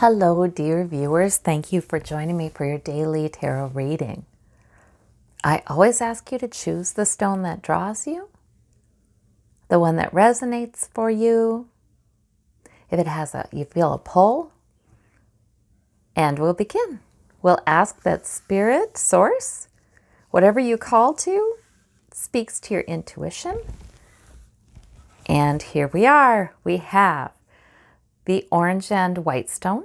Hello, dear viewers. Thank you for joining me for your daily tarot reading. I always ask you to choose the stone that draws you, the one that resonates for you. If it has you feel a pull, and we'll begin. We'll ask that spirit, source, whatever you call to, speaks to your intuition. And here we are. We have the orange and white stone.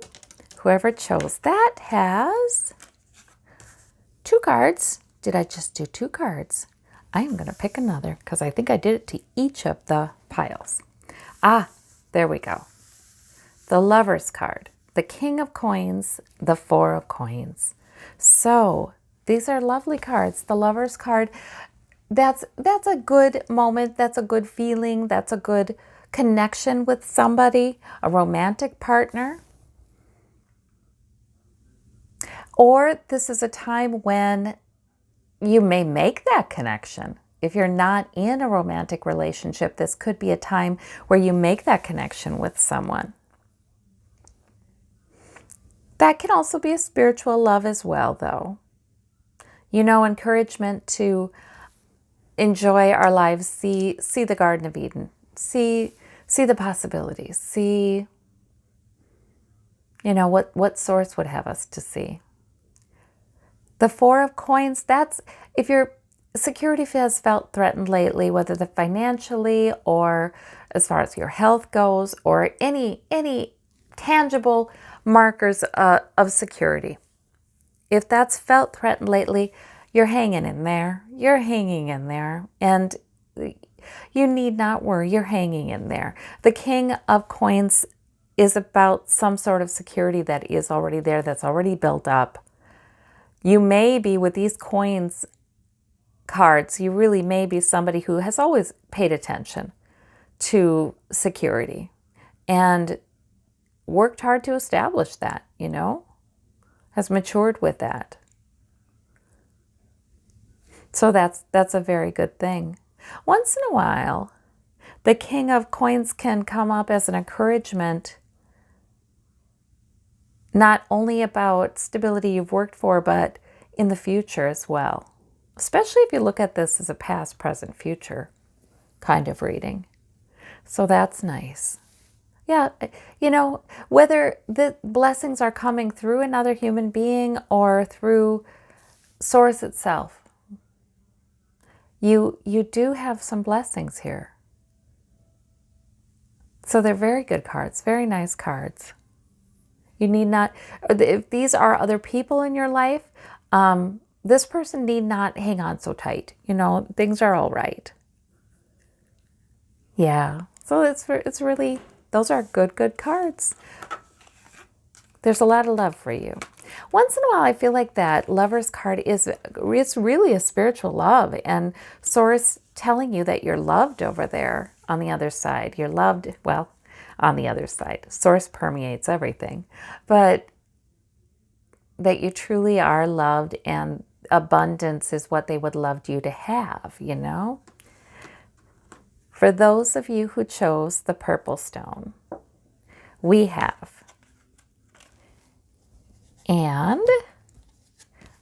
Whoever chose that has 2 cards. Did I just do 2 cards? I am going to pick another because I think I did it to each of the piles. There we go. The Lover's card, the King of Coins, the 4 of Coins. So these are lovely cards. The Lover's card, that's a good moment. That's a good feeling. That's a good connection with somebody, a romantic partner. Or this is a time when you may make that connection. If you're not in a romantic relationship, this could be a time where you make that connection with someone. That can also be a spiritual love as well, though. Encouragement to enjoy our lives, see the Garden of Eden, see the possibilities, see, what source would have us to see. The 4 of Coins, that's if your security has felt threatened lately, whether the financially or as far as your health goes, or any tangible markers of security. If that's felt threatened lately, you're hanging in there. You're hanging in there. And you need not worry. You're hanging in there. The King of Coins is about some sort of security that is already there, that's already built up. You may be, with these coins cards, you really may be somebody who has always paid attention to security and worked hard to establish that, has matured with that. So that's a very good thing. Once in a while, the King of Coins can come up as an encouragement, not only about stability you've worked for, but in the future as well. Especially if you look at this as a past, present, future kind of reading. So that's nice. Yeah, whether the blessings are coming through another human being or through Source itself, you do have some blessings here. So they're very good cards, very nice cards. You need not, if these are other people in your life, this person need not hang on so tight. Things are all right. Yeah, so it's really, those are good cards. There's a lot of love for you. Once in a while, I feel like that Lover's card it's really a spiritual love, and Source telling you that you're loved over there on the other side. You're loved, well, on the other side. Source permeates everything, but that you truly are loved, and abundance is what they would love you to have, For those of you who chose the purple stone, we have, and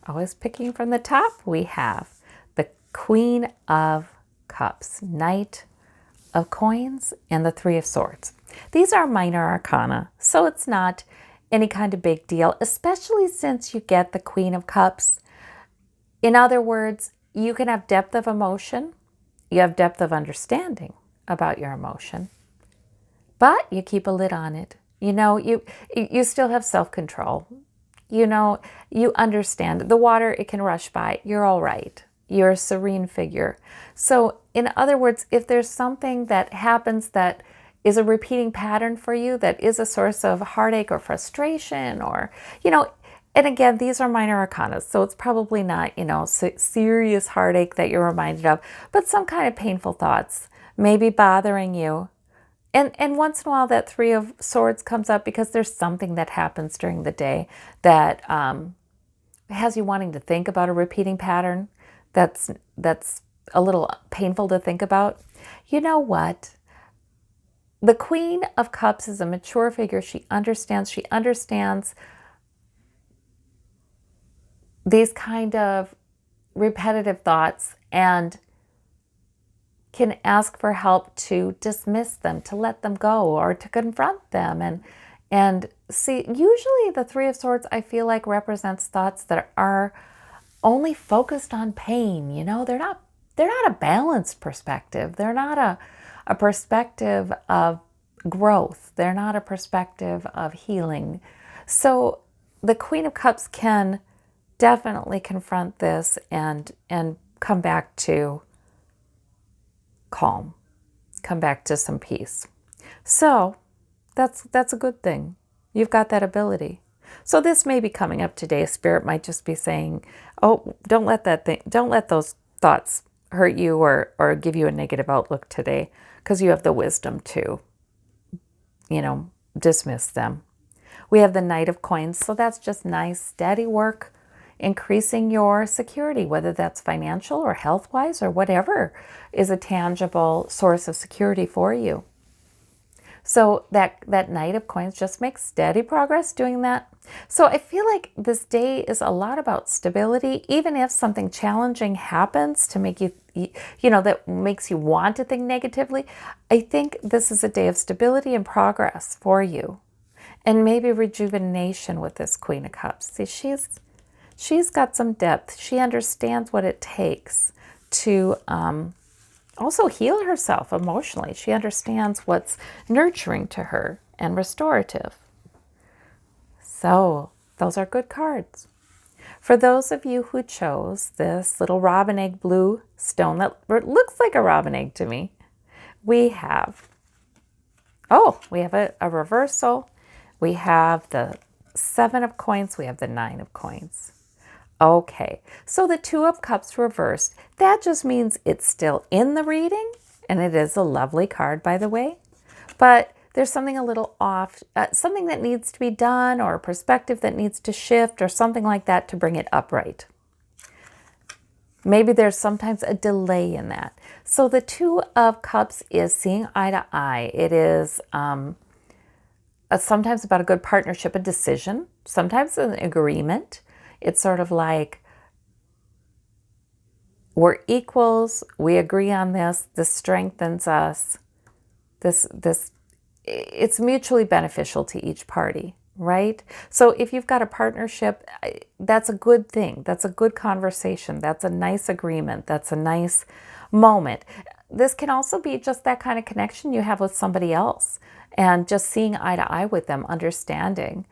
always picking from the top, we have the Queen of Cups, Knight of Coins, and the 3 of Swords. These are minor arcana, so it's not any kind of big deal, especially since you get the Queen of Cups. In other words, you can have depth of emotion, you have depth of understanding about your emotion, but you keep a lid on it. You still have self-control. You understand. The water, it can rush by. You're all right. You're a serene figure. So in other words, if there's something that happens that is a repeating pattern for you, that is a source of heartache or frustration, or, and again, these are minor arcana, so it's probably not, serious heartache that you're reminded of, but some kind of painful thoughts may be bothering you. And once in a while, that 3 of Swords comes up because there's something that happens during the day that has you wanting to think about a repeating pattern that's a little painful to think about. You know what? The Queen of Cups is a mature figure. She understands these kind of repetitive thoughts and can ask for help to dismiss them, to let them go, or to confront them. And see, usually the Three of Swords, I feel like, represents thoughts that are only focused on pain. You know, they're not a balanced perspective. They're not a perspective of growth. They're not a perspective of healing. So the Queen of Cups can definitely confront this and come back to calm, come back to some peace. So that's a good thing. You've got that ability. So this may be coming up today. Spirit might just be saying, "Oh, don't let those thoughts hurt you or give you a negative outlook today, because you have the wisdom to, dismiss them." We have the Knight of Coins, so that's just nice, steady work, increasing your security, whether that's financial or health-wise or whatever is a tangible source of security for you. So that Knight of Coins just makes steady progress doing that. So I feel like this day is a lot about stability, even if something challenging happens to make you, that makes you want to think negatively. I think this is a day of stability and progress for you. And maybe rejuvenation with this Queen of Cups. See, she's got some depth. She understands what it takes to also heal herself emotionally. She understands what's nurturing to her and restorative. So those are good cards. For those of you who chose this little robin egg blue stone that looks like a robin egg to me, we have a reversal. We have the Seven of Coins. We have the Nine of Coins. Okay, so the Two of Cups reversed, that just means it's still in the reading, and it is a lovely card, by the way, but there's something a little off, something that needs to be done, or a perspective that needs to shift, or something like that to bring it upright. Maybe there's sometimes a delay in that. So the Two of Cups is seeing eye to eye. It is sometimes about a good partnership, a decision, sometimes an agreement. It's sort of like we're equals, we agree on this strengthens us, it's mutually beneficial to each party, right? So if you've got a partnership, that's a good thing, that's a good conversation, that's a nice agreement, that's a nice moment. This can also be just that kind of connection you have with somebody else, and just seeing eye to eye with them, understanding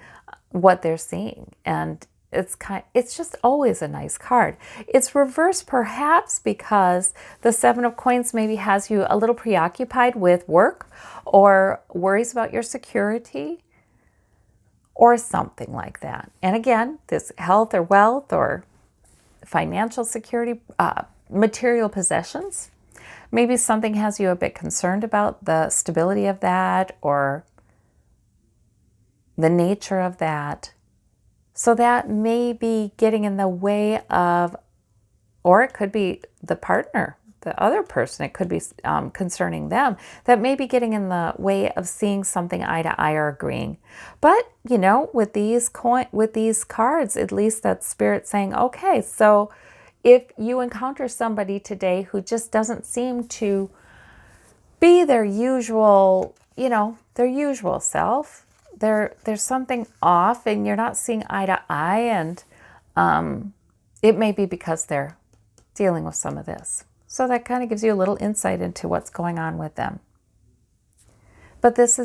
what they're seeing. And it's just always a nice card. It's reversed perhaps because the Seven of Coins maybe has you a little preoccupied with work or worries about your security or something like that. And again, this health or wealth or financial security, material possessions. Maybe something has you a bit concerned about the stability of that or the nature of that. So that may be getting in the way of, or it could be the partner, the other person. It could be concerning them. That may be getting in the way of seeing something eye to eye or agreeing. But, with these cards, at least that's Spirit saying, okay, so if you encounter somebody today who just doesn't seem to be their usual, their usual self, there's something off and you're not seeing eye to eye, and it may be because they're dealing with some of this. So that kind of gives you a little insight into what's going on with them. But this,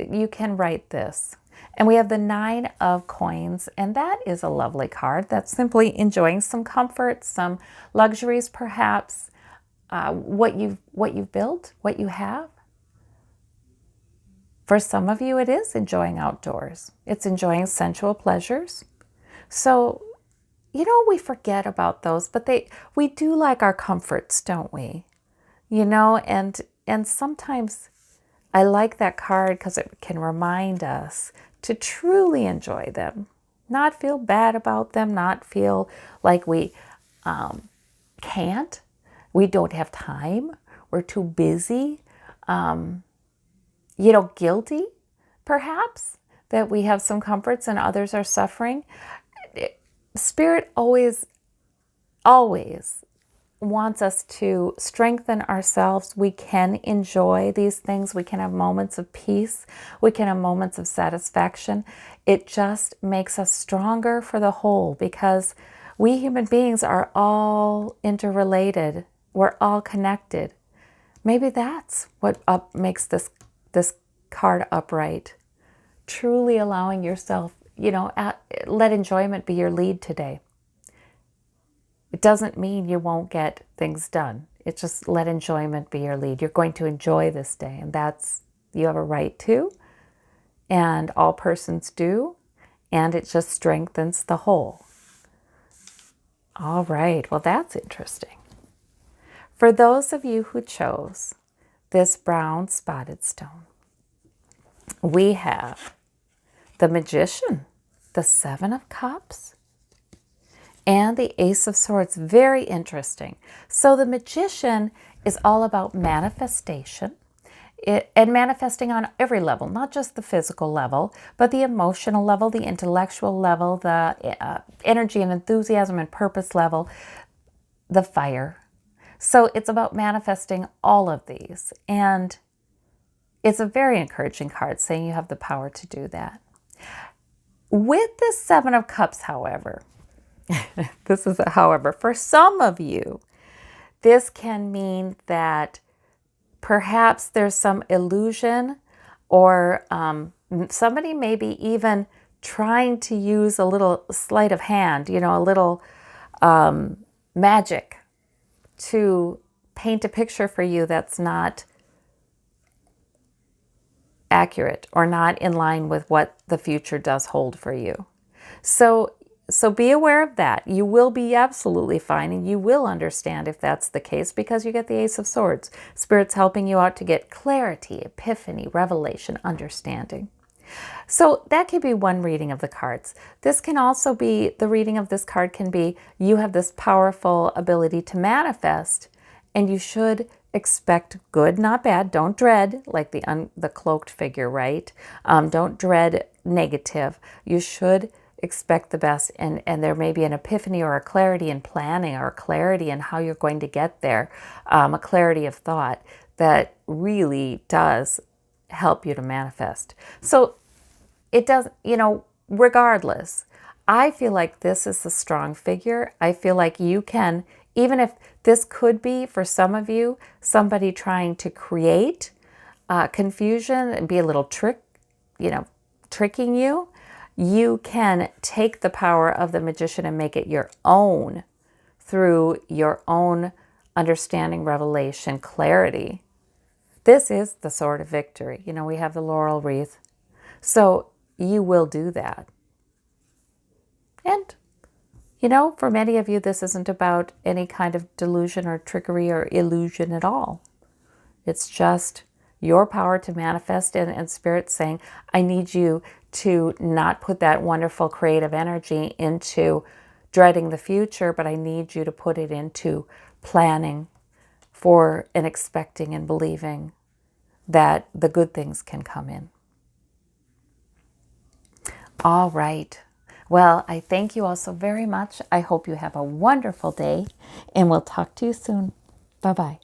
you can write this. And we have the Nine of Coins, and that is a lovely card. That's simply enjoying some comfort, some luxuries perhaps, what you've built, what you have. For some of you, it is enjoying outdoors. It's enjoying sensual pleasures. So, we forget about those, but we do like our comforts, don't we? And sometimes I like that card because it can remind us to truly enjoy them, not feel bad about them, not feel like we can't, we don't have time, we're too busy. guilty, perhaps, that we have some comforts and others are suffering. Spirit always wants us to strengthen ourselves. We can enjoy these things. We can have moments of peace. We can have moments of satisfaction. It just makes us stronger for the whole, because we human beings are all interrelated. We're all connected. Maybe that's what makes this card upright. Truly allowing yourself, let enjoyment be your lead today. It doesn't mean you won't get things done. It's just let enjoyment be your lead. You're going to enjoy this day, and you have a right to, and all persons do, and it just strengthens the whole. All right, well, that's interesting. For those of you who chose this brown spotted stone, we have the Magician, the Seven of Cups, and the Ace of Swords. Very interesting. So the Magician is all about manifestation, and manifesting on every level, not just the physical level, but the emotional level, the intellectual level, the energy and enthusiasm and purpose level, the fire. So it's about manifesting all of these. And it's a very encouraging card, saying you have the power to do that. With the Seven of Cups, however, this is a however, for some of you, this can mean that perhaps there's some illusion, or somebody may be even trying to use a little sleight of hand, a little magic to paint a picture for you that's not accurate or not in line with what the future does hold for you. So be aware of that. You will be absolutely fine, and you will understand if that's the case, because you get the Ace of Swords. Spirit's helping you out to get clarity, epiphany, revelation, understanding. So that could be one reading of the cards. This can also be, the reading of this card can be, you have this powerful ability to manifest, and you should expect good, not bad. Don't dread, like the cloaked figure, right? Don't dread negative. You should expect the best, and there may be an epiphany or a clarity in planning, or a clarity in how you're going to get there, a clarity of thought that really does help you to manifest. So it does, regardless, I feel like this is a strong figure. I feel like you can, even if this could be, for some of you, somebody trying to create confusion and be a little tricking you, you can take the power of the Magician and make it your own through your own understanding, revelation, clarity. This is the sword of victory. We have the laurel wreath. So you will do that. And, for many of you, this isn't about any kind of delusion or trickery or illusion at all. It's just your power to manifest, and Spirit saying, I need you to not put that wonderful creative energy into dreading the future, but I need you to put it into planning for and expecting and believing that the good things can come in. All right. Well, I thank you all so very much. I hope you have a wonderful day, and we'll talk to you soon. Bye-bye.